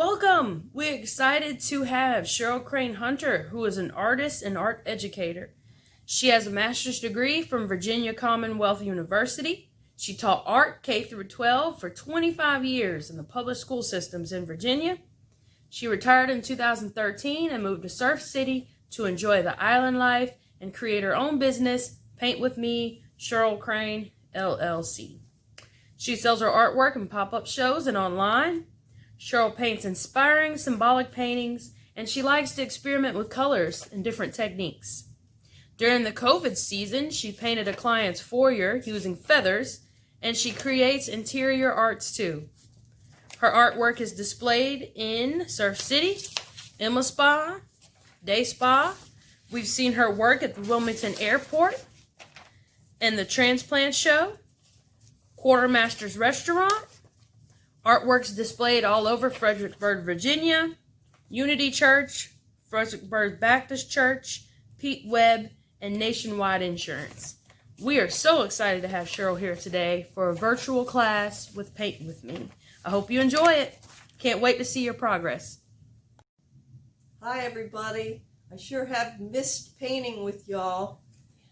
Welcome! We're excited to have Cheryl Crane Hunter, who is an artist and art educator. She has a master's degree from Virginia Commonwealth University. She taught art K through 12 for 25 years in the public school systems in Virginia. She retired in 2013 and moved to Surf City to enjoy the island life and create her own business, Paint With Me, Cheryl Crane, LLC. She sells her artwork in pop-up shows and online. Cheryl paints inspiring, symbolic paintings, and she likes to experiment with colors and different techniques. During the COVID season, she painted a client's foyer using feathers, and she creates interior arts too. Her artwork is displayed in Surf City, Emma Spa, Day Spa. We've seen her work at the Wilmington Airport and the Transplant Show, Quartermaster's Restaurant. Artworks displayed all over Fredericksburg, Virginia, Unity Church, Fredericksburg Baptist Church, Pete Webb, and Nationwide Insurance. We are so excited to have Cheryl here today for a virtual class with Paint With Me. I hope you enjoy it. Can't wait to see your progress. Hi everybody. I sure have missed painting with y'all.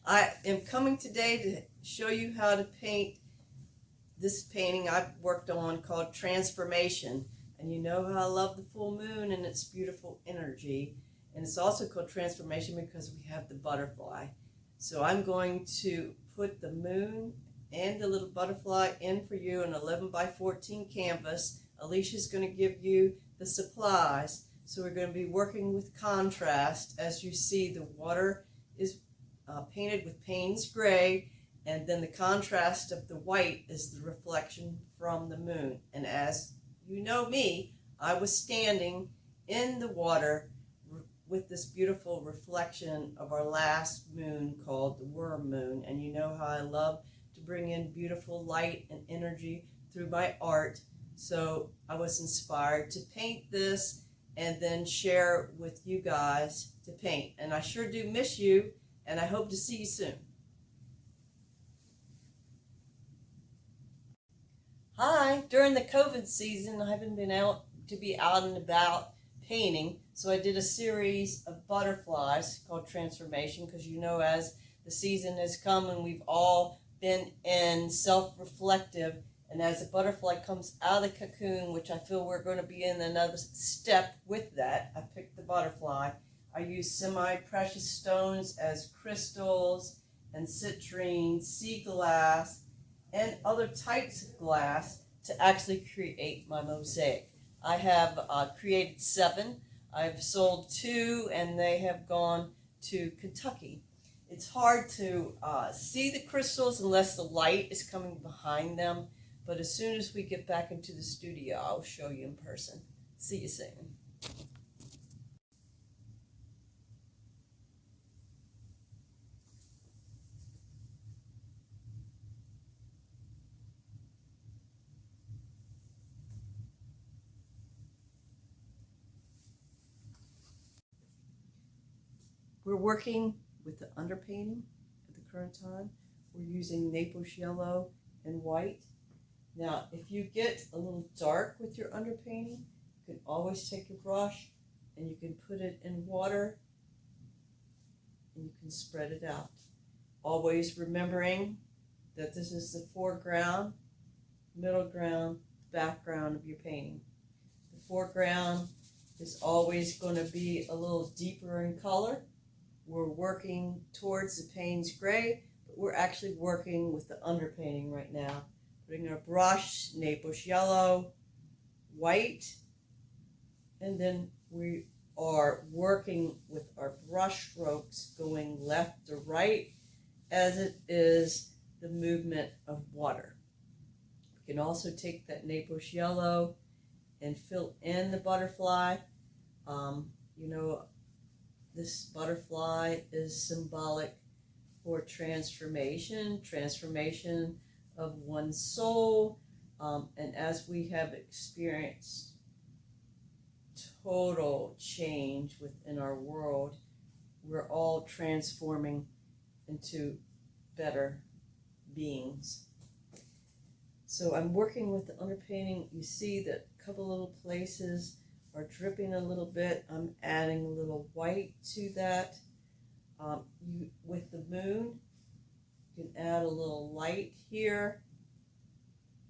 I am coming today to show you how to paint this painting I've worked on called Transformation. And you know how I love the full moon and its beautiful energy. And it's also called Transformation because we have the butterfly. So I'm going to put the moon and the little butterfly in for you in 11 by 14 canvas. Alicia's going to give you the supplies. So we're going to be working with contrast. As you see, the water is painted with Payne's Gray, and then the contrast of the white is the reflection from the moon. And as you know me, I was standing in the water with this beautiful reflection of our last moon called the worm moon. And you know how I love to bring in beautiful light and energy through my art. So I was inspired to paint this and then share with you guys to paint. And I sure do miss you, and I hope to see you soon. Hi, during the COVID season, I haven't been out and about painting, so I did a series of butterflies called Transformation, because you know, as the season has come and we've all been in self-reflective, and as the butterfly comes out of the cocoon, which I feel we're going to be in another step with that, I picked the butterfly. I used semi-precious stones as crystals and citrine, sea glass, and other types of glass to actually create my mosaic. I have created 7. I've sold 2, and they have gone to Kentucky. It's hard to see the crystals unless the light is coming behind them, but as soon as we get back into the studio, I'll show you in person. See you soon. We're working with the underpainting at the current time. We're using Naples yellow and white. Now, if you get a little dark with your underpainting, you can always take your brush and you can put it in water and you can spread it out. Always remembering that this is the foreground, middle ground, background of your painting. The foreground is always going to be a little deeper in color. We're working towards the Payne's Gray, but we're actually working with the underpainting right now. Putting our brush, Naples yellow, white, and then we are working with our brush strokes going left to right as it is the movement of water. We can also take that Naples yellow and fill in the butterfly. You know, this butterfly is symbolic for transformation of one's soul. And as we have experienced total change within our world, we're all transforming into better beings. So I'm working with the underpainting. You see that a couple little places are dripping a little bit, I'm adding a little white to that. With the moon, you can add a little light here,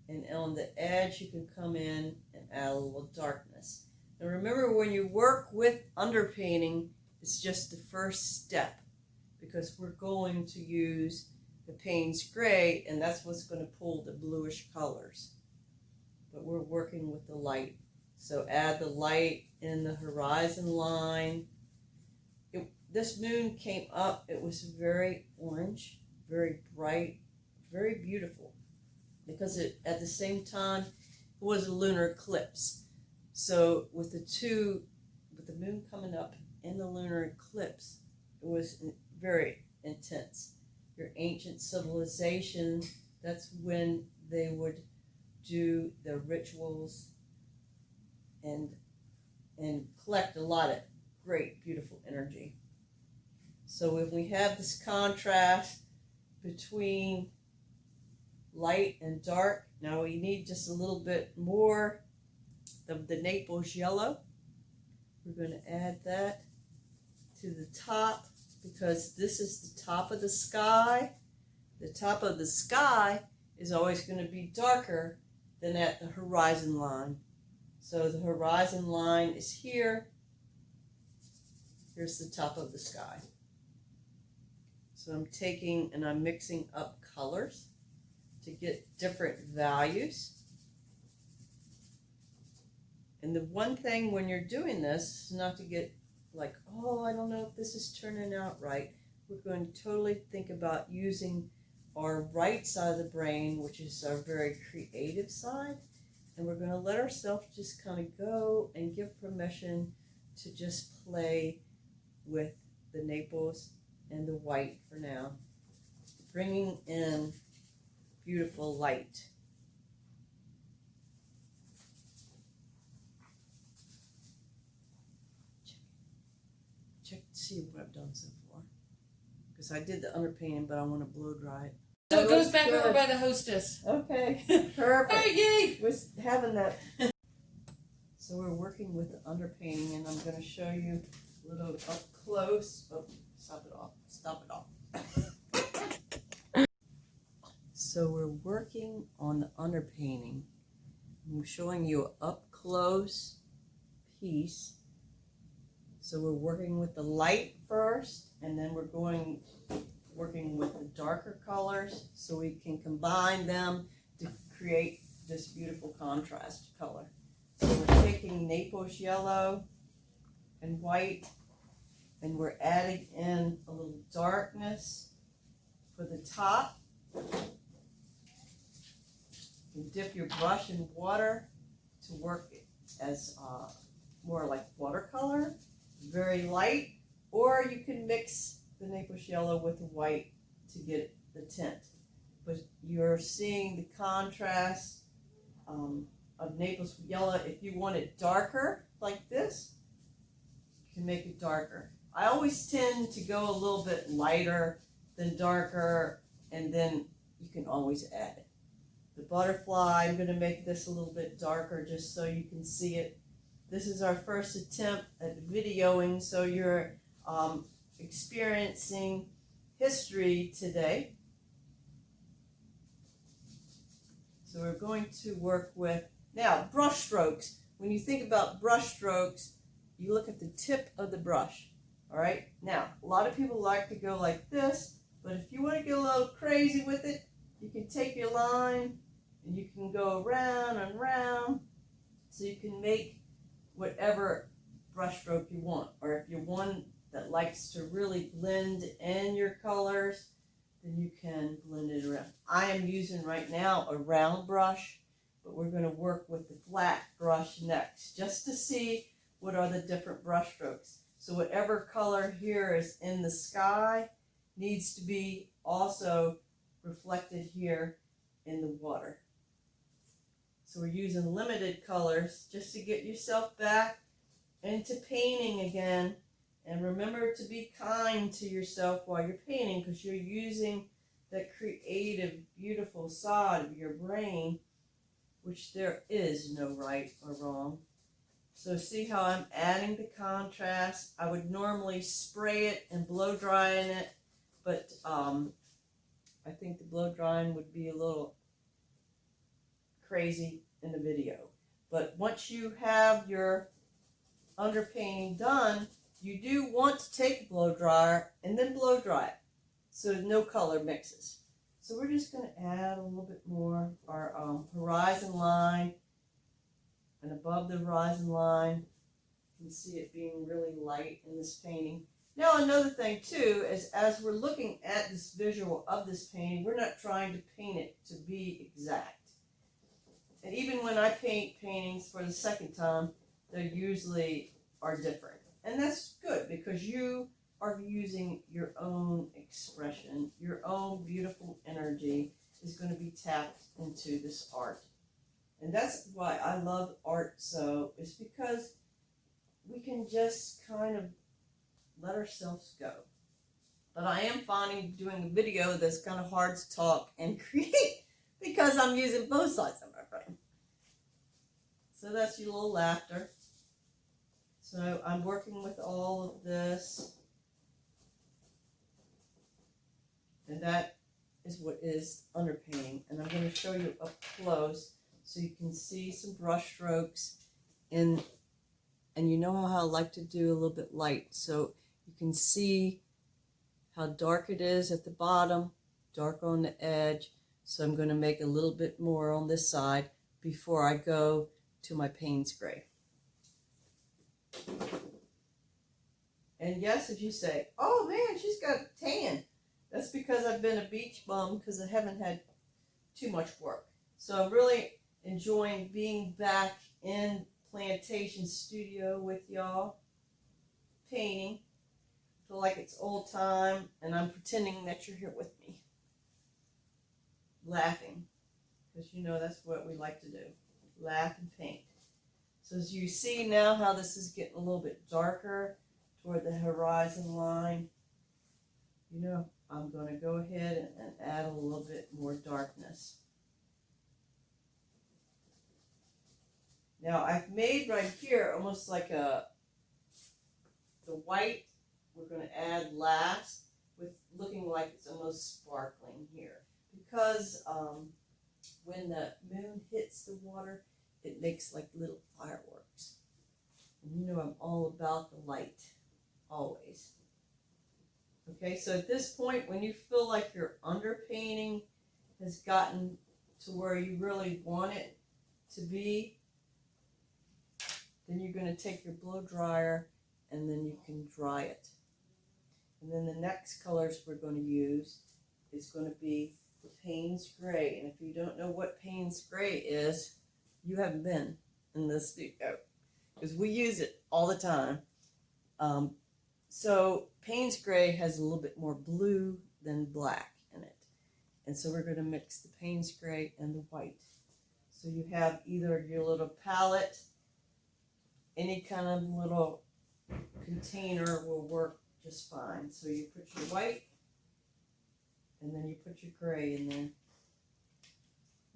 and on the edge you can come in and add a little darkness. Now remember, when you work with underpainting, it's just the first step, because we're going to use the Payne's Gray, and that's what's going to pull the bluish colors. But we're working with the light. So add the light in the horizon line. This moon came up, it was very orange, very bright, very beautiful, because at the same time it was a lunar eclipse. So with the moon coming up and the lunar eclipse, it was very intense. Your ancient civilization, that's when they would do the rituals and collect a lot of great, beautiful energy. So when we have this contrast between light and dark, now we need just a little bit more of the Naples yellow. We're going to add that to the top, because this is the top of the sky. The top of the sky is always going to be darker than at the horizon line. So the horizon line is here. Here's the top of the sky. So I'm taking and I'm mixing up colors to get different values. And the one thing when you're doing this is not to get like, oh, I don't know if this is turning out right. We're going to totally think about using our right side of the brain, which is our very creative side, and we're going to let ourselves just kind of go and give permission to just play with the Naples and the white for now, bringing in beautiful light. Check to see what I've done so far, because I did the underpainting, but I want to blow dry it. So it goes back over by the hostess. Okay, perfect. Hey, yay! We're having that. So we're working with the underpainting, and I'm going to show you a little up close. Oh, stop it off. Stop it off. So we're working on the underpainting. I'm showing you an up close piece. So we're working with the light first, and then we're working with the darker colors so we can combine them to create this beautiful contrast color. So we're taking Naples yellow and white, and we're adding in a little darkness for the top. You dip your brush in water to work it as more like watercolor, very light, or you can mix the Naples yellow with the white to get the tint. But you're seeing the contrast of Naples yellow. If you want it darker like this, you can make it darker. I always tend to go a little bit lighter than darker, and then you can always add it. The butterfly, I'm going to make this a little bit darker just so you can see it. This is our first attempt at videoing, so you're experiencing history today. So we're going to work with, now, brush strokes. When you think about brush strokes, you look at the tip of the brush, all right? Now, a lot of people like to go like this, but if you want to get a little crazy with it, you can take your line and you can go around and around, so you can make whatever brush stroke you want. Or if you're one that likes to really blend in your colors, then you can blend it around. I am using right now a round brush, but we're going to work with the flat brush next, just to see what are the different brush strokes. So whatever color here is in the sky needs to be also reflected here in the water. So we're using limited colors just to get yourself back into painting again. And remember to be kind to yourself while you're painting, because you're using that creative, beautiful side of your brain, which there is no right or wrong. So see how I'm adding the contrast? I would normally spray it and blow dry in it, but I think the blow drying would be a little crazy in the video. But once you have your underpainting done, you do want to take a blow dryer and then blow dry it so no color mixes. So we're just going to add a little bit more our horizon line, and above the horizon line you can see it being really light in this painting. Now another thing too is, as we're looking at this visual of this painting, we're not trying to paint it to be exact. And even when I paint paintings for the second time, they usually are different. And that's good, because you are using your own expression, your own beautiful energy is going to be tapped into this art. And that's why I love art so, is because we can just kind of let ourselves go. But I am finding doing a video that's kind of hard to talk and create because I'm using both sides of my brain. So that's your little laughter. So I'm working with all of this. And that is what is underpainting. And I'm going to show you up close so you can see some brush strokes. And you know how I like to do a little bit light. So you can see how dark it is at the bottom, dark on the edge. So I'm going to make a little bit more on this side before I go to my Payne's Gray. And yes, if you say, oh man, she's got tan, that's because I've been a beach bum because I haven't had too much work. So I'm really enjoying being back in Plantation Studio with y'all, painting. I feel like it's old time, and I'm pretending that you're here with me, laughing, because you know that's what we like to do, laugh and paint. So as you see now how this is getting a little bit darker toward the horizon line, you know, I'm going to go ahead and add a little bit more darkness. Now I've made right here almost like the white we're going to add last, with looking like it's almost sparkling here. Because when the moon hits the water, it makes like little fireworks. And you know I'm all about the light, always. Okay, so at this point, when you feel like your underpainting has gotten to where you really want it to be, then you're going to take your blow dryer and then you can dry it. And then the next colors we're going to use is going to be the Payne's Gray. And if you don't know what Payne's Gray is, you haven't been in the studio, because we use it all the time. So Payne's Gray has a little bit more blue than black in it. And so we're going to mix the Payne's Gray and the white. So you have either your little palette, any kind of little container will work just fine. So you put your white, and then you put your gray in there.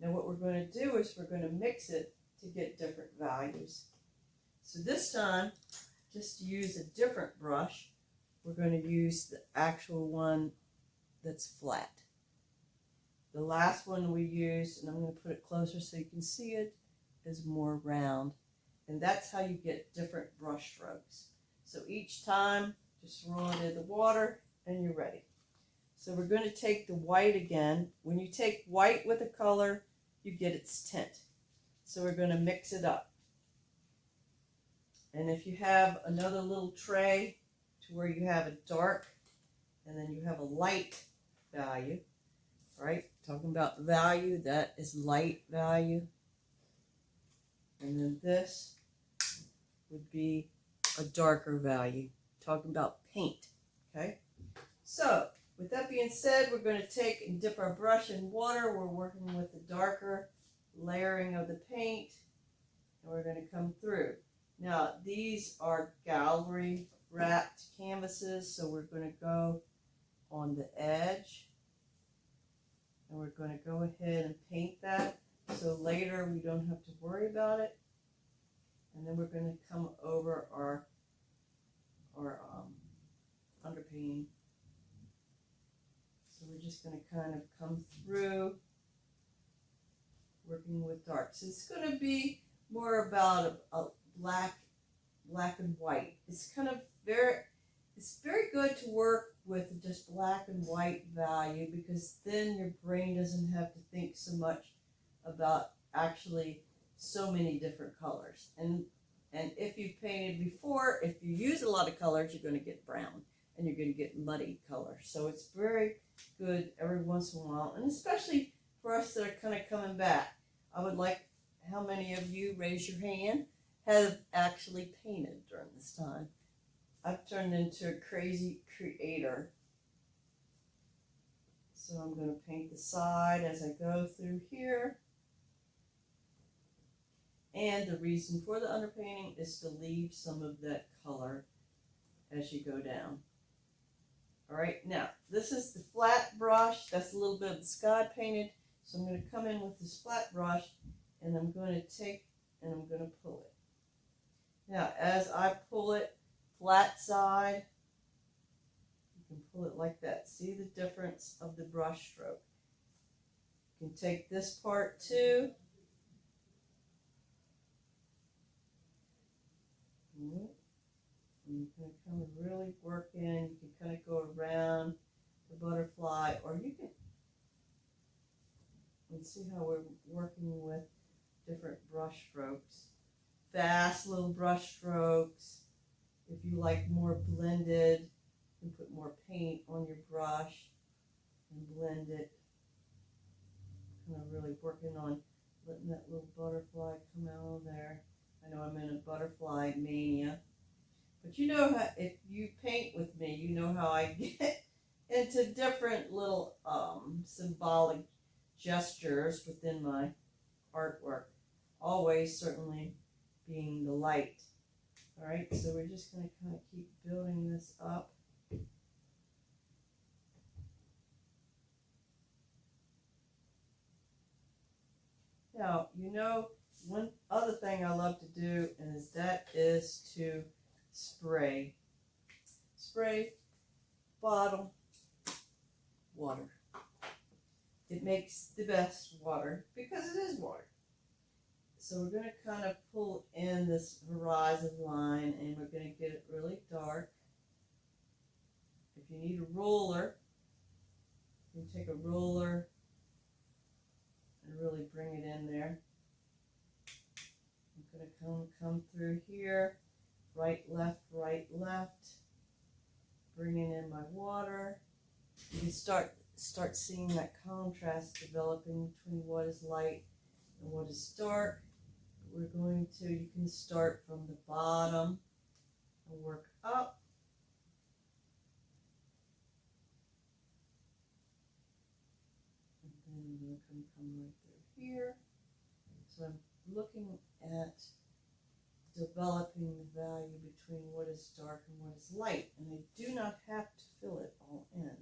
Now what we're going to do is we're going to mix it to get different values. So this time, just to use a different brush, we're going to use the actual one that's flat. The last one we used, and I'm going to put it closer so you can see it, is more round. And that's how you get different brush strokes. So each time, just roll it in the water and you're ready. So we're going to take the white again. When you take white with a color, you get its tint. So we're going to mix it up. And if you have another little tray to where you have a dark and then you have a light value, right? Talking about the value, that is light value. And then this would be a darker value, talking about paint, okay? So, with that being said, we're going to take and dip our brush in water. We're working with the darker layering of the paint, and we're going to come through. Now, these are gallery wrapped canvases, so we're going to go on the edge, and we're going to go ahead and paint that, so later we don't have to worry about it. And then we're going to come over our underpainting. So we're just going to kind of come through working with darks. It's going to be more about a black and white. It's very good to work with just black and white value, because then your brain doesn't have to think so much about actually so many different colors. And if you've painted before, if you use a lot of colors, you're going to get brown and you're going to get muddy color. So it's very good every once in a while, and especially for us that are kind of coming back. I would like, how many of you, raise your hand, have actually painted during this time? I've turned into a crazy creator. So I'm going to paint the side as I go through here. And the reason for the underpainting is to leave some of that color as you go down. All right, now this is the flat brush. That's a little bit of the sky painted. So I'm going to come in with this flat brush, and I'm going to take and I'm going to pull it. Now, as I pull it, flat side, you can pull it like that. See the difference of the brush stroke. You can take this part too. And you can kind of really work in. You can kind of go around the butterfly, or you can, and see how we're working with different brush strokes. Fast little brush strokes. If you like more blended, you can put more paint on your brush and blend it. Kind of really working on letting that little butterfly come out of there. I know I'm in a butterfly mania. But you know how, if you paint with me, you know how I get into different little symbolic gestures within my artwork. Always certainly being the light. All right, so we're just going to kind of keep building this up. Now, you know, one other thing I love to do is to spray. Spray, bottle, water. It makes the best water because it is water. So we're going to kind of pull in this horizon line, and we're going to get it really dark. If you need a roller, you can take a roller and really bring it in there. I'm going to come through here, right, left, bringing in my water. You can start seeing that contrast developing between what is light and what is dark. You can start from the bottom and work up. And then I'm going to come right through here. So I'm looking at developing the value between what is dark and what is light. And I do not have to fill it all in.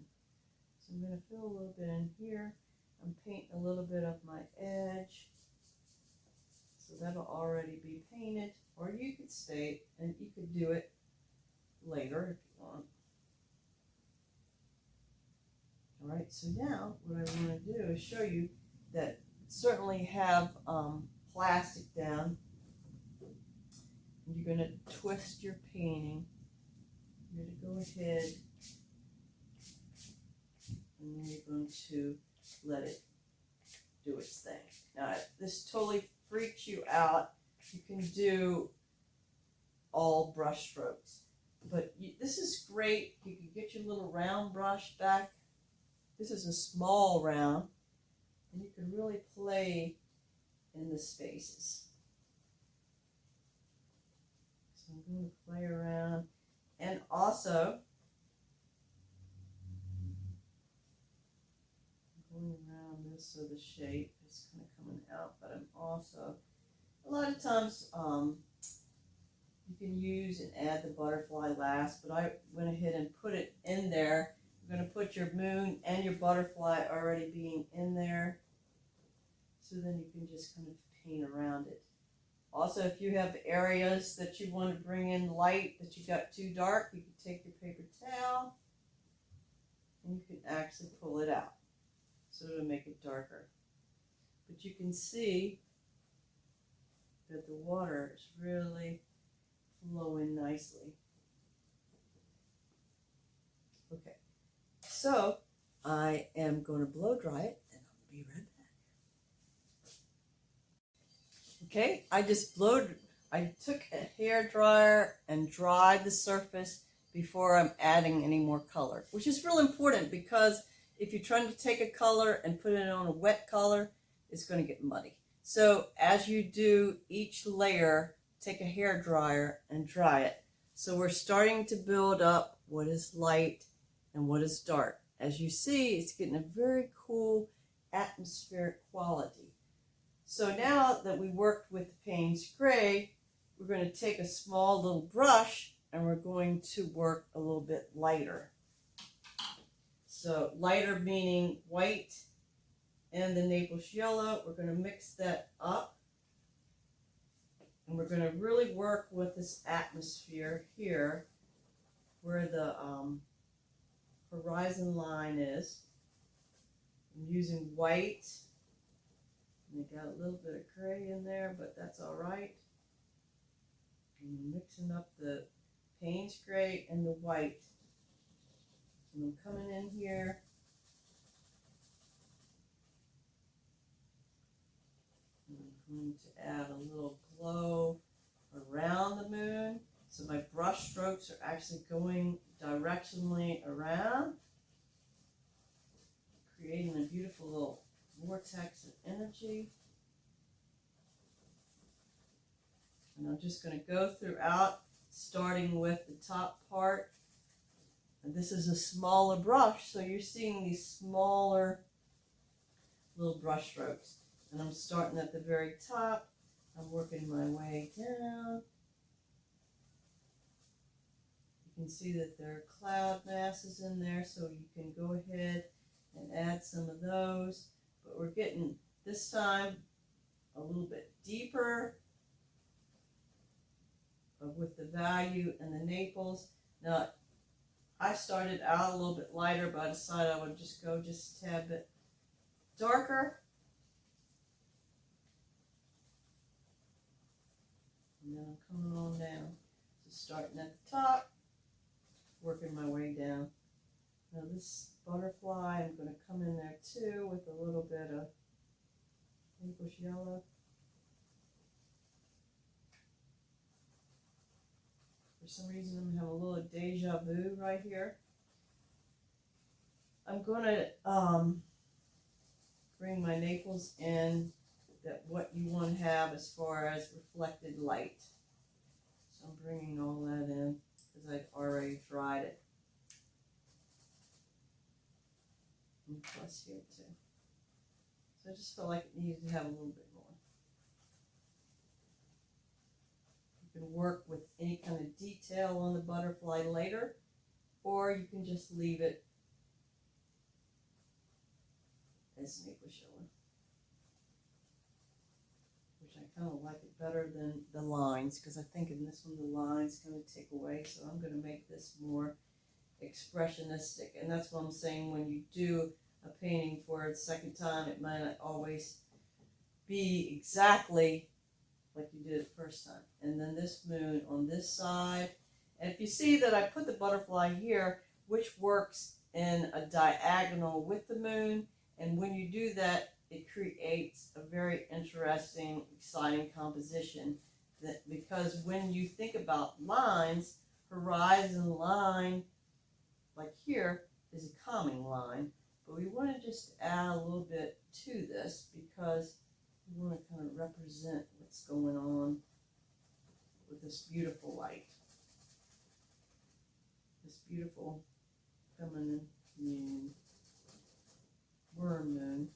So I'm going to fill a little bit in here. I'm painting a little bit of my edge. So that'll already be painted. Or you could stay and you could do it later if you want. All right, so now what I want to do is show you that certainly have plastic down. You're going to twist your painting. You're going to go ahead and then you're going to let it do its thing. Now, if this totally freaks you out, you can do all brush strokes. But this is great. You can get your little round brush back. This is a small round, and you can really play in the spaces. So I'm going to play around, and also I'm going around this so the shape is kind of coming out, but I'm also, a lot of times you can use and add the butterfly last, but I went ahead and put it in there. You're going to put your moon and your butterfly already being in there, so then you can just kind of paint around it. Also, if you have areas that you want to bring in light that you got too dark, you can take your paper towel and you can actually pull it out so it'll make it darker. But you can see that the water is really flowing nicely. Okay, so I am going to blow dry it and I'll be right back. Okay, I took a hair dryer and dried the surface before I'm adding any more color, which is real important because if you're trying to take a color and put it on a wet color, it's going to get muddy. So as you do each layer, take a hair dryer and dry it. So we're starting to build up what is light and what is dark. As you see, it's getting a very cool atmospheric quality. So now that we worked with the Payne's Gray, we're going to take a small little brush and we're going to work a little bit lighter. So lighter meaning white and the Naples yellow. We're going to mix that up. And we're going to really work with this atmosphere here where the horizon line is. I'm using white. And I got a little bit of gray in there, but that's all right. I'm mixing up the Payne's Gray and the white. And I'm coming in here. And I'm going to add a little glow around the moon. So my brush strokes are actually going directionally around, creating a beautiful little vortex of energy. And I'm just going to go throughout, starting with the top part. And this is a smaller brush, so you're seeing these smaller little brush strokes. And I'm starting at the very top. I'm working my way down. You can see that there are cloud masses in there, so you can go ahead and add some of those. But we're getting, this time, a little bit deeper with the value and the Naples. Now, I started out a little bit lighter, but I decided I would just go just a tad bit darker. And then I'm coming on down. So starting at the top, working my way down. Now this butterfly, I'm going to come in there too with a little bit of Naples yellow. For some reason, I'm having a little deja vu right here. I'm going to bring my Naples in that what you want to have as far as reflected light. So I'm bringing all that in because I've already dried it. And plus here too. So I just felt like it needed to have a little bit more. You can work with any kind of detail on the butterfly later, or you can just leave it as Naples yellow, which I kind of like it better than the lines, because I think in this one the lines kind of take away, so I'm going to make this more expressionistic. And that's what I'm saying, when you do a painting for a second time, it might not always be exactly like you did it the first time. And then this moon on this side, and if you see that I put the butterfly here, which works in a diagonal with the moon, and when you do that, it creates a very interesting, exciting composition. That, because when you think about lines, horizon line, like here, is a calming line. But we want to just add a little bit to this because we want to kind of represent what's going on with this beautiful light. This beautiful feminine moon, worm moon.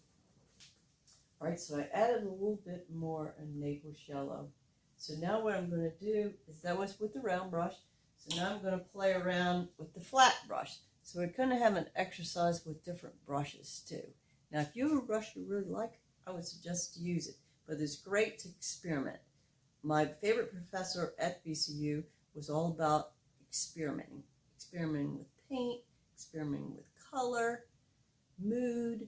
All right, so I added a little bit more of Naples yellow. So now what I'm going to do is, that was with the round brush. So now I'm going to play around with the flat brush. So we're going to have an exercise with different brushes too. Now, if you have a brush you really like, I would suggest to use it. But it's great to experiment. my favorite professor at VCU was all about experimenting with paint, experimenting with color, mood,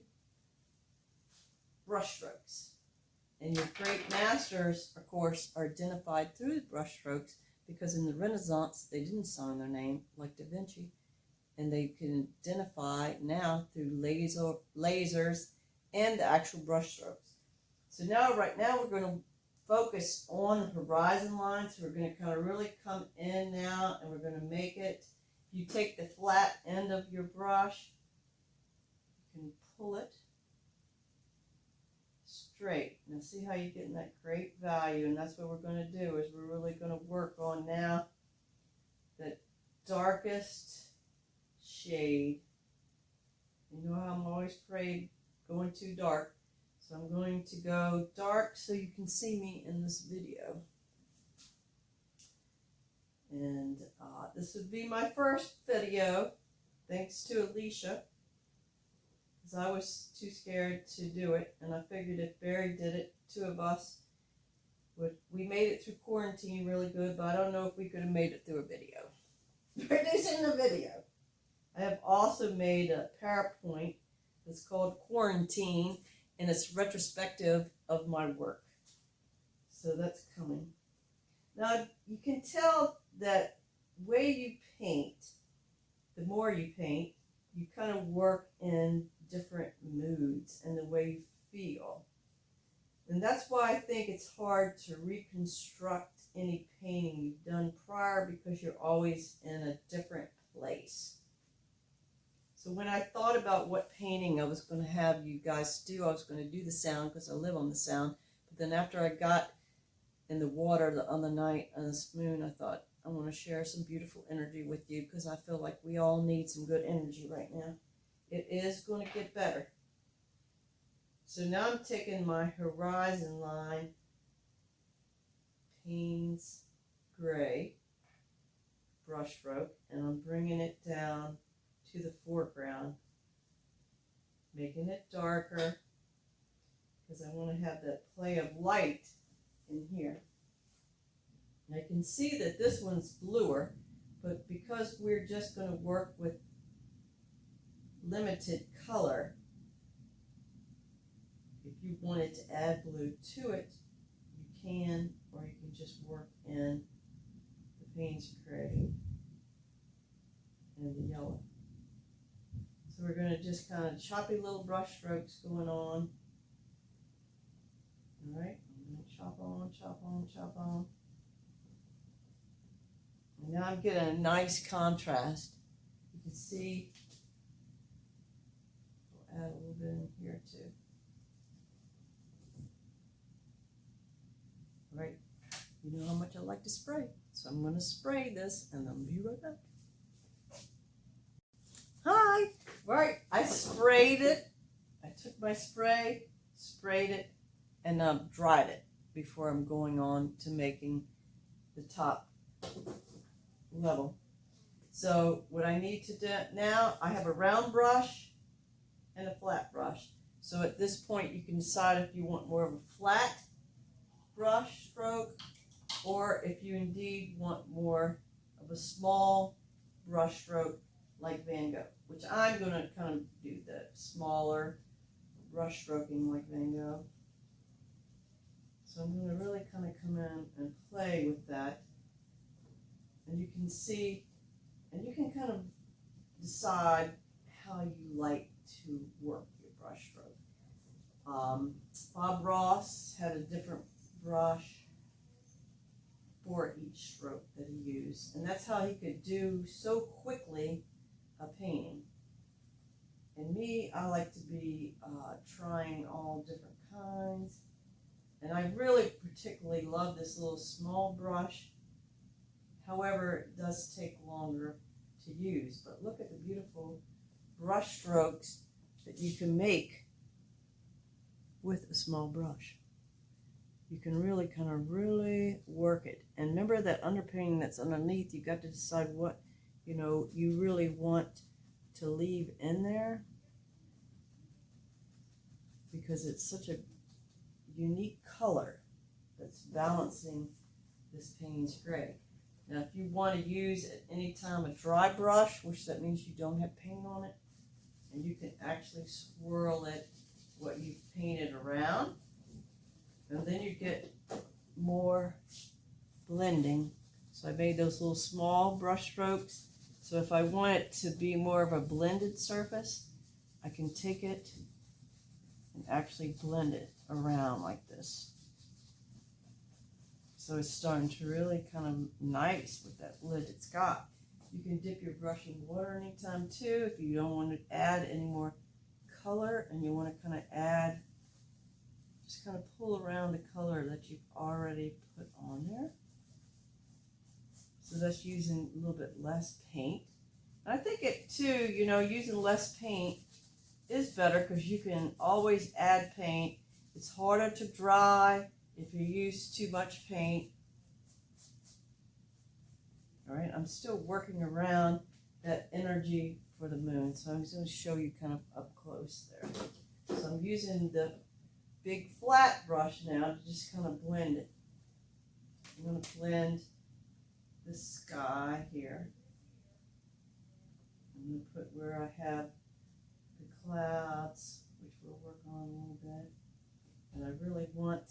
brushstrokes. And your great masters, of course, are identified through the brushstrokes, because in the Renaissance they didn't sign their name like Da Vinci, and they can identify now through lasers and the actual brushstrokes. So right now we're going to focus on the horizon line. So we're going to kind of really come in now, and we're going to make it. You take the flat end of your brush, you can pull it straight. Now see how you're getting that great value, and that's what we're going to do, is we're really going to work on now the darkest shade. You know how I'm always afraid going too dark, so I'm going to go dark so you can see me in this video. And this would be my first video, thanks to Alicia, because I was too scared to do it, and I figured if Barry did it, two of us we made it through quarantine really good, but I don't know if we could have made it through a video. Producing the video. I have also made a PowerPoint that's called Quarantine, and it's retrospective of my work. So that's coming. Now you can tell that way you paint, the more you paint, you kind of work in different moods and the way you feel. And that's why I think it's hard to reconstruct any painting you've done prior, because you're always in a different place. So when I thought about what painting I was going to have you guys do, I was going to do the sound because I live on the sound. But then after I got in the water on the night on this moon, I thought I want to share some beautiful energy with you, because I feel like we all need some good energy right now. It is going to get better. So now I'm taking my horizon line, Payne's Gray brushstroke, and I'm bringing it down to the foreground, making it darker, because I want to have that play of light in here. And I can see that this one's bluer, but because we're just going to work with limited color, if you wanted to add blue to it, you can, or you can just work in the Payne's Gray and the yellow. So we're going to just kind of choppy little brush strokes going on. All right, I'm going to chop on, chop on, chop on. And now I'm getting a nice contrast. You can see, we'll add a little bit in here too. All right, you know how much I like to spray, so I'm going to spray this, and I'll be right back. Hi! Right, I sprayed it. I took my spray, sprayed it, and dried it before I'm going on to making the top level. So what I need to do now, I have a round brush and a flat brush. So at this point you can decide if you want more of a flat brush stroke, or if you indeed want more of a small brush stroke like Van Gogh, which I'm going to kind of do the smaller brush stroking like Van Gogh. So I'm going to really kind of come in and play with that. And you can see, and you can kind of decide how you like to work your brush stroke. Bob Ross had a different brush for each stroke that he used. And that's how he could do so quickly a painting. And me, I like to be trying all different kinds. And I really particularly love this little small brush. However, it does take longer to use. But look at the beautiful brush strokes that you can make with a small brush. You can really kind of really work it. And remember that underpainting that's underneath, you got to decide what, you know, you really want to leave in there, because it's such a unique color that's balancing this Payne's Gray. Now if you want to use at any time a dry brush, which that means you don't have paint on it, and you can actually swirl it what you've painted around, and then you get more blending. So I made those little small brush strokes. So if I want it to be more of a blended surface, I can take it and actually blend it around like this. So it's starting to really kind of nice with that lid it's got. You can dip your brush in water anytime too if you don't want to add any more color and you want to kind of add, just kind of pull around the color that you've already put on there. So that's using a little bit less paint. And I think it too, you know, using less paint is better because you can always add paint. It's harder to dry if you use too much paint. All right, I'm still working around that energy for the moon, so I'm just going to show you kind of up close there. So I'm using the big flat brush now to just kind of blend it. I'm going to blend the sky here. I'm going to put where I have the clouds, which we'll work on a little bit. And I really want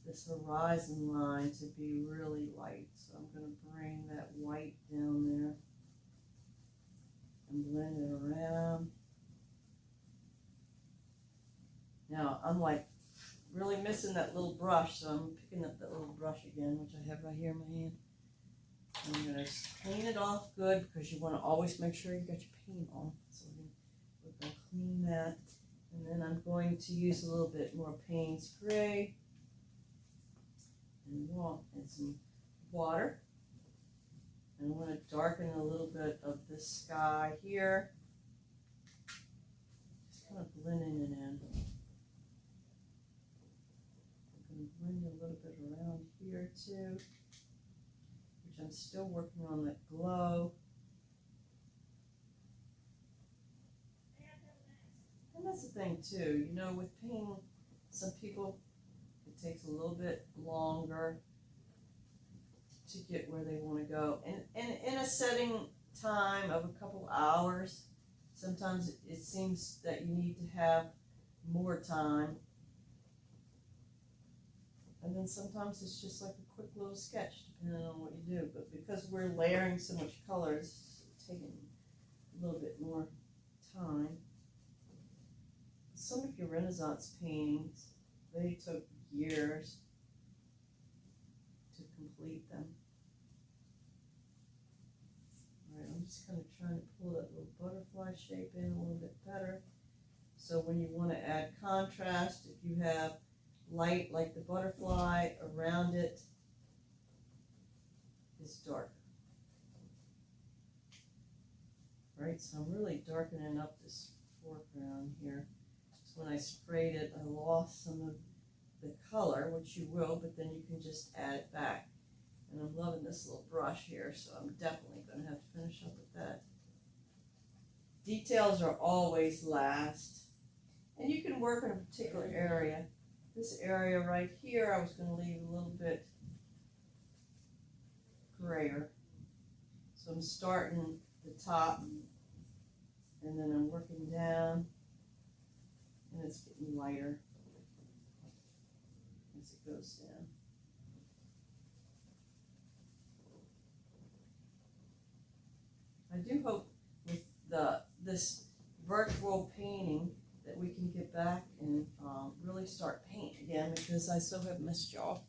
this horizon line to be really light. So I'm going to bring that white down there and blend it around. Now I'm like really missing that little brush, so I'm picking up that little brush again, which I have right here in my hand. And I'm going to clean it off good because you want to always make sure you got your paint on. So we're going to clean that. And then I'm going to use a little bit more Payne's Gray and some water. And I want to darken a little bit of the sky here. Just kind of blending it in. I'm going to blend a little bit around here too, which I'm still working on that glow. And that's the thing too, you know, with painting, some people, it takes a little bit longer to get where they want to go. And in a setting time of a couple hours, sometimes it seems that you need to have more time. And then sometimes it's just like a quick little sketch, depending on what you do. But because we're layering so much color, it's taking a little bit more time. Some of your Renaissance paintings, they took years to complete them. All right, I'm just kind of trying to pull that little butterfly shape in a little bit better. So when you want to add contrast, if you have light like the butterfly around it, is dark. Right, so I'm really darkening up this foreground here. So when I sprayed it, I lost some of the color, which you will, but then you can just add it back. And I'm loving this little brush here, so I'm definitely going to have to finish up with that. Details are always last. And you can work in a particular area. This area right here, I was going to leave a little bit grayer. So I'm starting the top, and then I'm working down, and it's getting lighter as it goes down. I do hope with this virtual painting that we can get back and really start painting again, because I so have missed y'all.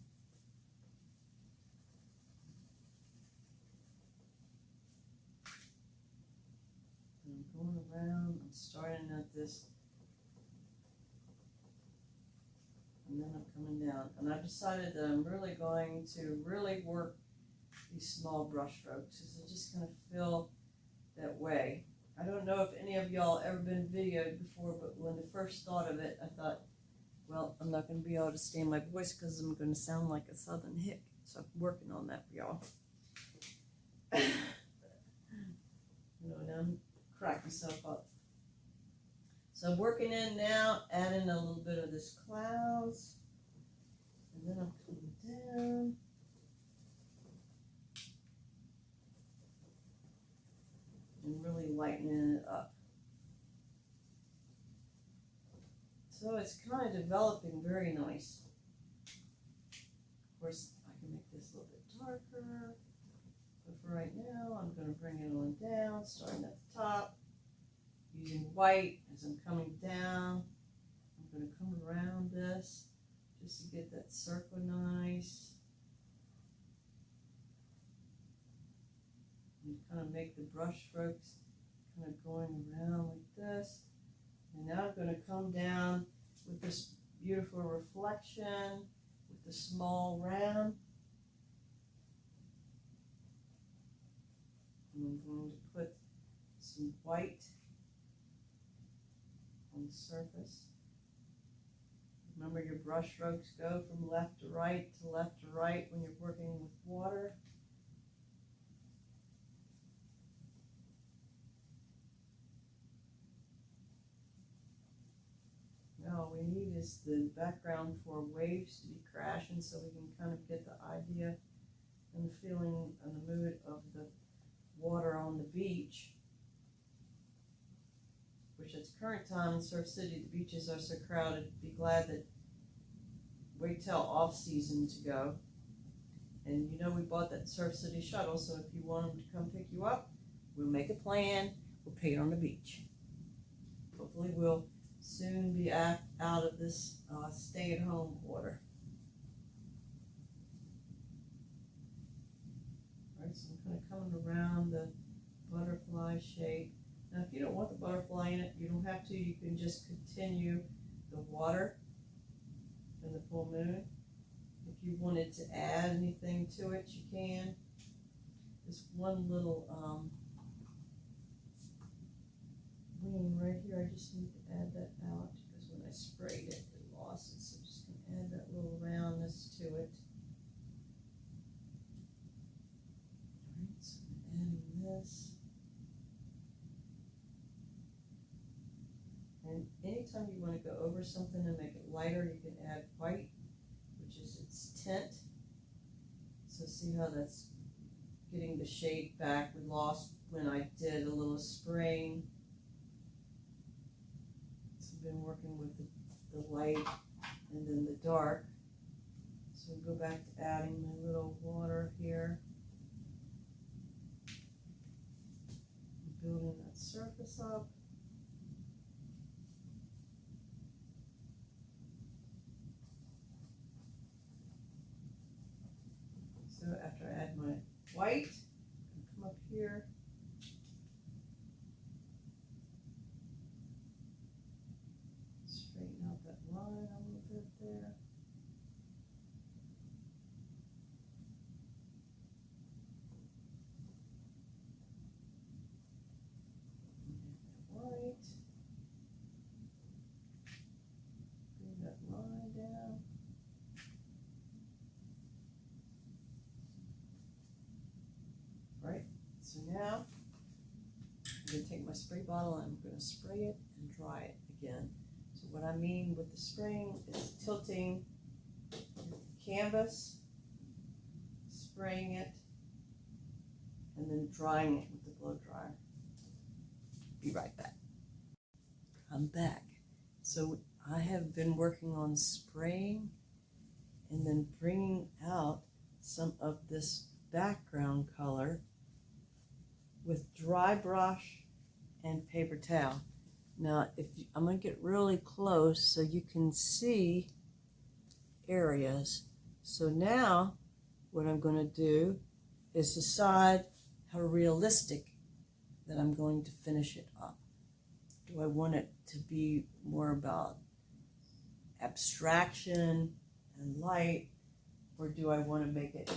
I'm going around, I'm starting at this, and then I'm coming down. And I've decided that I'm really going to really work these small brush strokes, because I just kind of feel that way. I don't know if any of y'all ever been videoed before, but when I first thought of it, I thought, well, I'm not going to be able to stand my voice because I'm going to sound like a southern hick. So I'm working on that for y'all. Now I'm crack myself up. So I'm working in now, adding a little bit of this clouds. And then I'm coming down. lightening it up. So it's kind of developing very nice. Of course, I can make this a little bit darker, but for right now, I'm going to bring it on down, starting at the top, using white as I'm coming down. I'm going to come around this just to get that circle nice. And kind of make the brush strokes kind of going around like this. And now I'm going to come down with this beautiful reflection with the small round. And I'm going to put some white on the surface. Remember, your brush strokes go from left to right when you're working with water. Now all we need is the background for waves to be crashing so we can kind of get the idea and the feeling and the mood of the water on the beach. Which at the current time in Surf City, the beaches are so crowded. Be glad that wait till off season to go. And you know we bought that Surf City shuttle, so if you want them to come pick you up, we'll make a plan. We'll pay it on the beach. Hopefully we'll soon be out of this stay-at-home order. All right, so I'm kind of coming around the butterfly shape. Now, if you don't want the butterfly in it, you don't have to. You can just continue the water and the full moon. If you wanted to add anything to it, you can. This one little wing right here, I just need to add that out because when I sprayed it, it lost it. So I'm just going to add that little roundness to it. All right, so I'm adding this. And anytime you want to go over something and make it lighter, you can add white, which is its tint. So see how that's getting the shade back we lost when I did a little spraying. So I've been working with the light and then the dark. So we go back to adding my little water here. Building that surface up. So after I add my white, I come up here, straighten out that line a little bit there. White, bring that line down. Right, so now I'm going to take my spray bottle and I'm going to spray it and dry it again. So what I mean with the spraying is tilting the canvas, spraying it, and then drying it with the blow dryer. Be right back. I'm back. So I have been working on spraying and then bringing out some of this background color with dry brush and paper towel. Now, I'm going to get really close so you can see areas. So now what I'm going to do is decide how realistic that I'm going to finish it up. Do I want it to be more about abstraction and light, or do I want to make it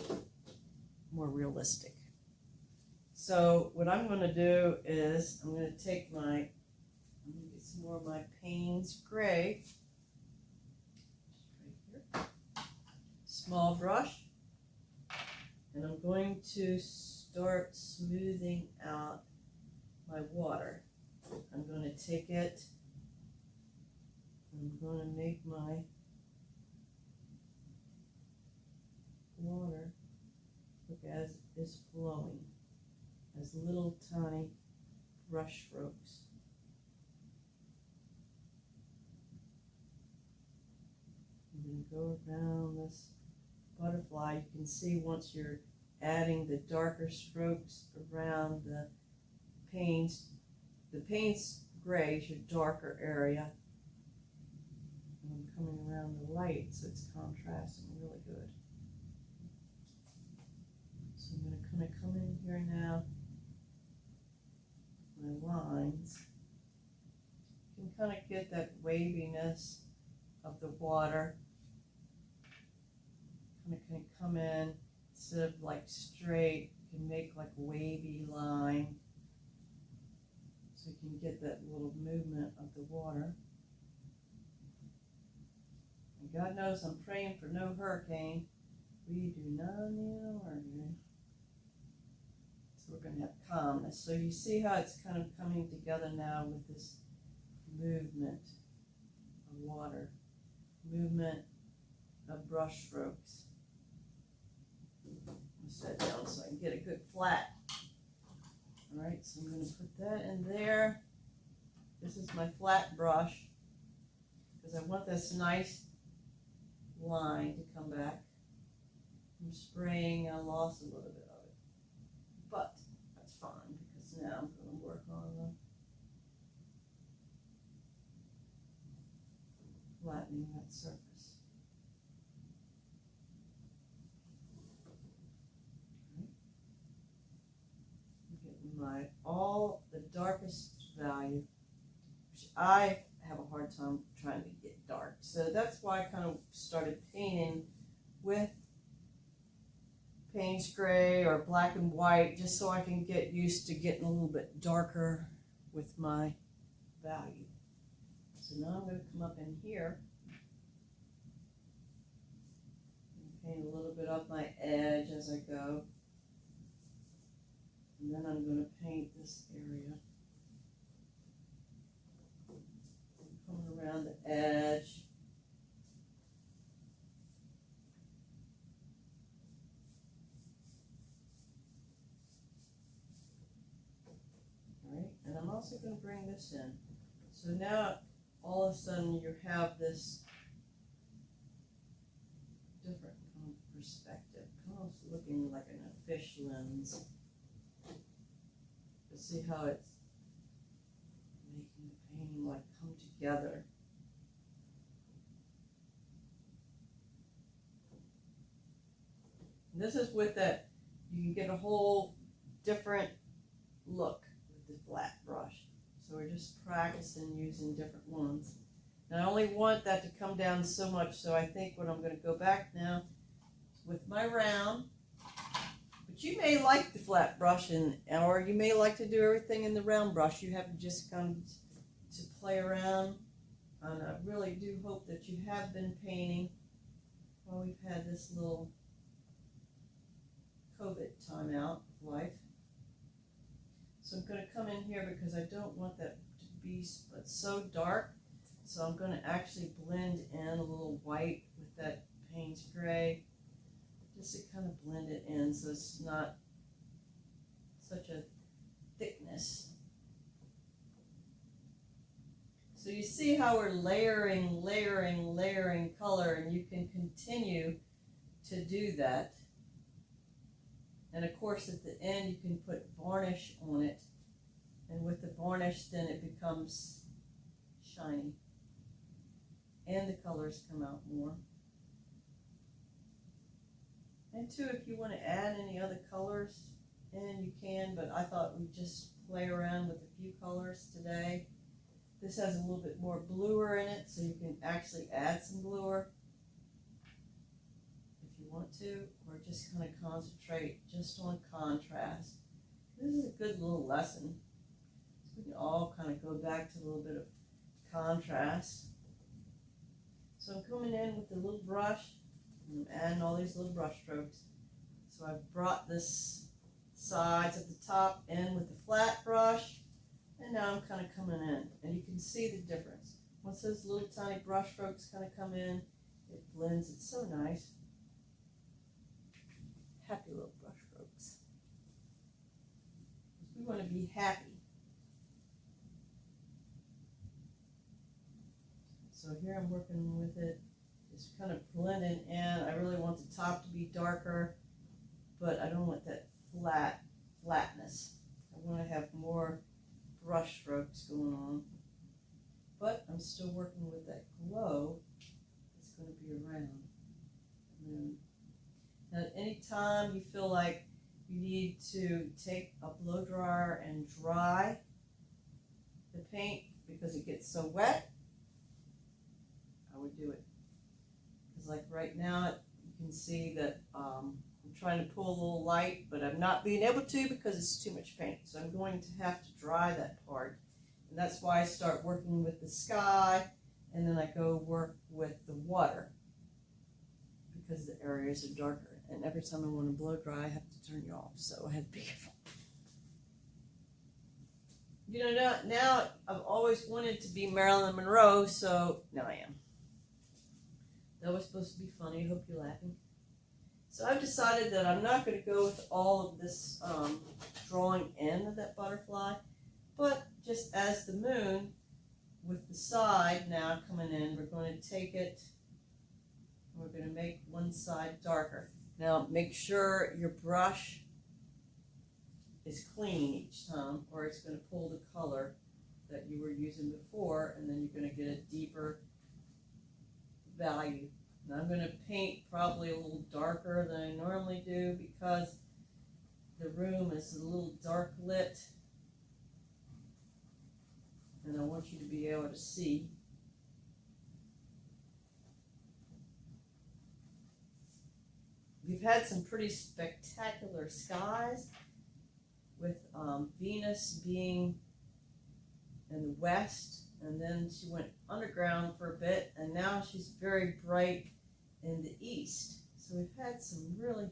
more realistic? So what I'm going to do is I'm going to take I'm going to get some more of my Payne's Gray, right here, small brush, and I'm going to start smoothing out my water. I'm going to take it, I'm going to make my water look as it's flowing, as little tiny brush strokes. I'm going to go around this butterfly. You can see once you're adding the darker strokes around the Payne's gray is your darker area. And I'm coming around the light, so it's contrasting really good. So I'm going to kind of come in here now. My lines. You can kind of get that waviness of the water. Kind of come in instead of like straight. You can make like a wavy line, so you can get that little movement of the water. And God knows I'm praying for no hurricane. We do not need a hurricane. So we're going to have calmness. So you see how it's kind of coming together now with this movement of water, movement of brush strokes. I'll set down so I can get a good flat. Alright, so I'm going to put that in there. This is my flat brush because I want this nice line to come back. I'm spraying, I lost a little bit of it, but that's fine because now I'm going to work on the flattening that surface. All the darkest value, which I have a hard time trying to get dark. So that's why I kind of started painting with Payne's gray or black and white, just so I can get used to getting a little bit darker with my value. So now I'm going to come up in here and paint a little bit up my edge as I go. And then I'm going to paint this area. Coming around the edge. Alright, and I'm also going to bring this in. So now all of a sudden you have this different kind of perspective, almost looking like in a fish lens. See how it's making the painting like come together. And this is with that, you can get a whole different look with the flat brush. So we're just practicing using different ones. And I only want that to come down so much, so I think what I'm going to go back now with my round. But you may like the flat brush, or you may like to do everything in the round brush. You have to just come to play around. And I really do hope that you have been painting while we've had this little COVID time out of life. So I'm going to come in here because I don't want that to be so dark. So I'm going to actually blend in a little white with that Payne's gray, just to kind of blend it in so it's not such a thickness. So you see how we're layering color, and you can continue to do that. And of course at the end you can put varnish on it, and with the varnish then it becomes shiny and the colors come out more. And too, if you want to add any other colors in, you can, but I thought we'd just play around with a few colors today. This has a little bit more bluer in it, so you can actually add some bluer if you want to, or just kind of concentrate just on contrast. This is a good little lesson. So we can all kind of go back to a little bit of contrast. So I'm coming in with the little brush, and I'm adding all these little brush strokes. So I've brought this sides at the top in with the flat brush, and now I'm kind of coming in, and you can see the difference. Once those little tiny brush strokes kind of come in, it blends. It's so nice. Happy little brush strokes. We want to be happy. So here I'm working with it. It's kind of blending in. I really want the top to be darker, but I don't want that flatness. I want to have more brush strokes going on. But I'm still working with that glow that's going to be around. Now, anytime you feel like you need to take a blow dryer and dry the paint because it gets so wet, I would do it. Because like right now, you can see that I'm trying to pull a little light, but I'm not being able to because it's too much paint. So I'm going to have to dry that part. And that's why I start working with the sky, and then I go work with the water because the areas are darker. And every time I want to blow dry, I have to turn you off. So I have to be careful. You know, now I've always wanted to be Marilyn Monroe, so now I am. That was supposed to be funny. I hope you're laughing. So I've decided that I'm not going to go with all of this drawing in of that butterfly, but just as the moon with the side now coming in, we're going to take it and we're going to make one side darker. Now make sure your brush is clean each time, or it's going to pull the color that you were using before, and then you're going to get a deeper value. And I'm going to paint probably a little darker than I normally do because the room is a little dark lit, and I want you to be able to see. We've had some pretty spectacular skies with Venus being in the west, and then she went underground for a bit, and now she's very bright in the east. So we've had some really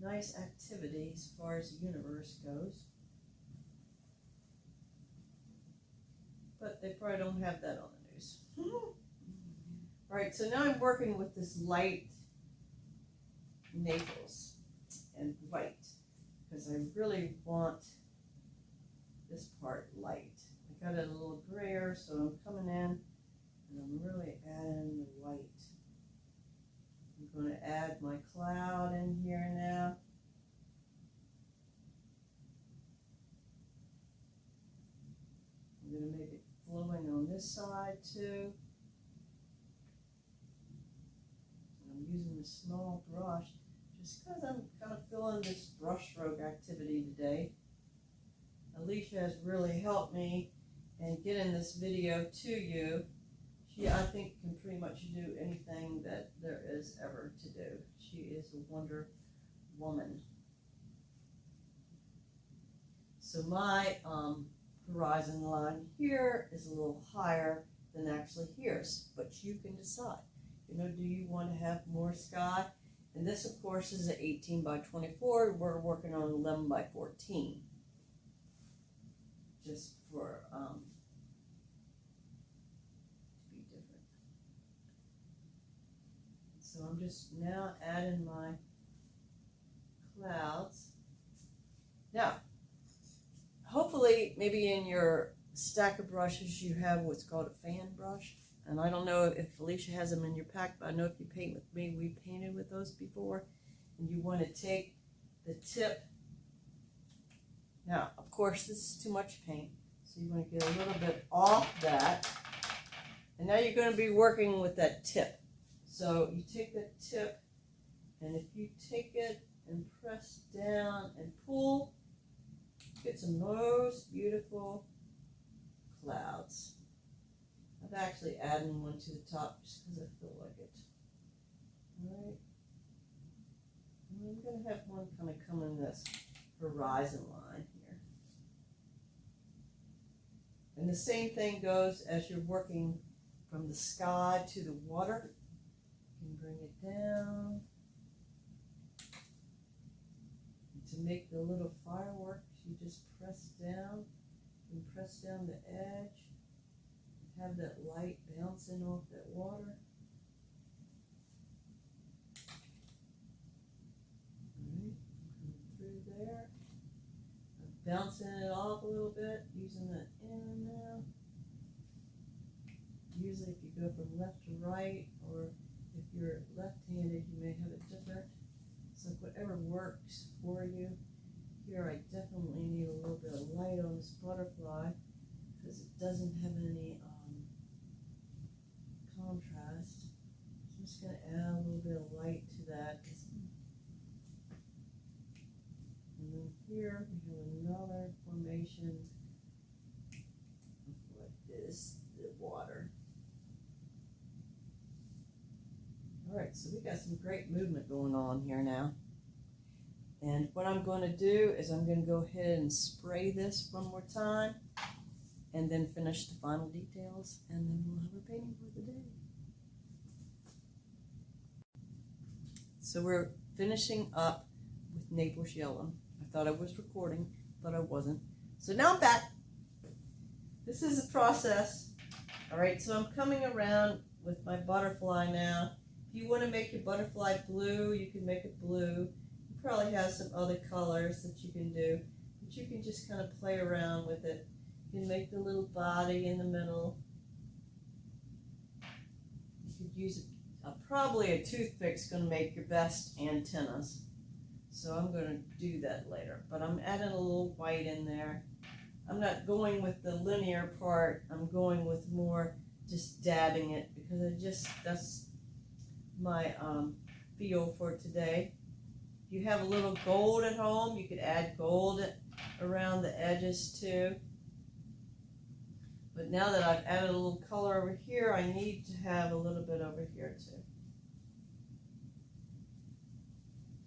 nice activity as far as the universe goes. But they probably don't have that on the news. Right, so now I'm working with this light Naples and white because I really want this part light. I got it a little grayer, so I'm coming in and I'm really adding the white. I'm going to add my cloud in here now. I'm going to make it flowing on this side too. And I'm using a small brush just because I'm kind of feeling this brushstroke activity today. Alicia has really helped me in getting this video to you. She, I think, can pretty much do anything that there is ever to do. She is a wonder woman. So my horizon line here is a little higher than actually here's, but you can decide. You know, do you want to have more sky? And this, of course, is an 18 by 24. We're working on 11 by 14. Just for to be different. So I'm just now adding my clouds. Now, hopefully, maybe in your stack of brushes you have what's called a fan brush. And I don't know if Alicia has them in your pack, but I know if you paint with me, we painted with those before. And you want to take the tip. Now, of course, this is too much paint, so you want to get a little bit off that. And now you're going to be working with that tip. So you take that tip, and if you take it and press down and pull, get some most beautiful clouds. I've actually added one to the top just because I feel like it. All right. And I'm going to have one kind of come in this horizon line here. And the same thing goes as you're working from the sky to the water. You can bring it down. And to make the little fireworks, you just press down and press down the edge. Have that light bouncing off that water. Alright, coming through there. I'm bouncing it off a little bit, using that in now. usually if you go from left to right, or if you're left-handed, you may have it different. So whatever works for you. Here I definitely need a little bit of light on this butterfly because it doesn't have any contrast. So I'm just going to add a little bit of light to that. And then here we have another formation of what is the water. Alright, so we got some great movement going on here now. And what I'm going to do is I'm going to go ahead and spray this one more time and then finish the final details, and then we'll have our painting for the day. So we're finishing up with Naples yellow. I thought I was recording, but I wasn't. So now I'm back. This is a process. Alright, so I'm coming around with my butterfly now. If you want to make your butterfly blue, you can make it blue. You probably have some other colors that you can do, but you can just kind of play around with it. You can make the little body in the middle. You could use probably a toothpick's going to make your best antennas. So I'm going to do that later, but I'm adding a little white in there. I'm not going with the linear part. I'm going with more just dabbing it because that's my feel for today. If you have a little gold at home, you could add gold around the edges too. But now that I've added a little color over here, I need to have a little bit over here too.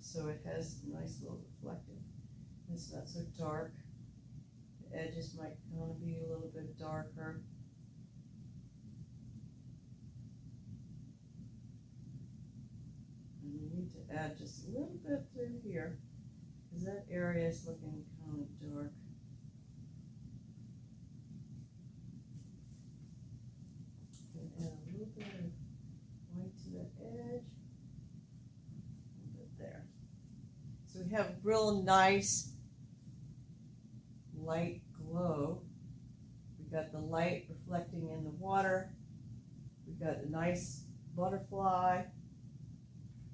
So it has a nice little reflective. It's not so dark. The edges might kind of be a little bit darker. And we need to add just a little bit through here, because that area is looking kind of dark. And add a little bit of white to that edge. A little bit there. So we have real nice light glow. We've got the light reflecting in the water. We've got a nice butterfly.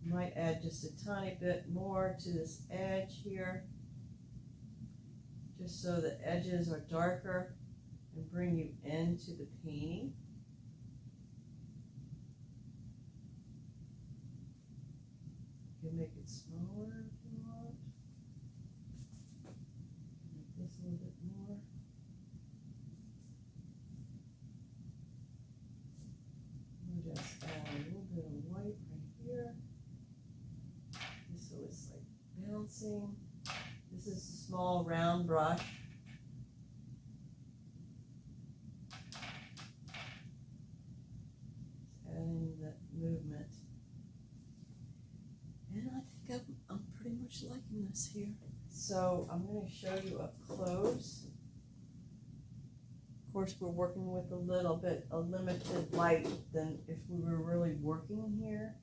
Might add just a tiny bit more to this edge here, just so the edges are darker and bring you into the painting. You can make it smaller if you want. Make this a little bit more. We'll just add a little bit of white right here. So it's like bouncing. This is a small round brush. Adding that movement. And I think I'm pretty much liking this here. So I'm going to show you up close. Of course, we're working with a limited light than if we were really working here.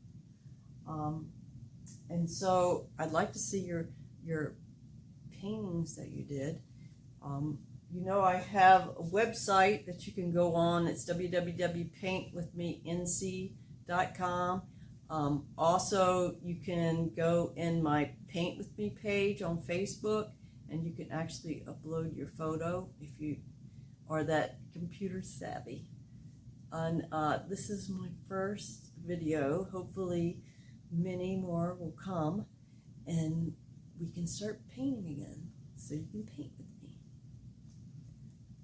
And so I'd like to see your paintings that you did. You know, I have a website that you can go on. It's www.paintwithmenc.com. Also, you can go in my Paint With Me page on Facebook, and you can actually upload your photo if you are that computer savvy. And this is my first video. Hopefully many more will come and we can start painting again, so you can paint with me.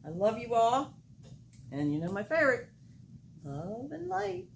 I love you all, and you know my favorite, love and light.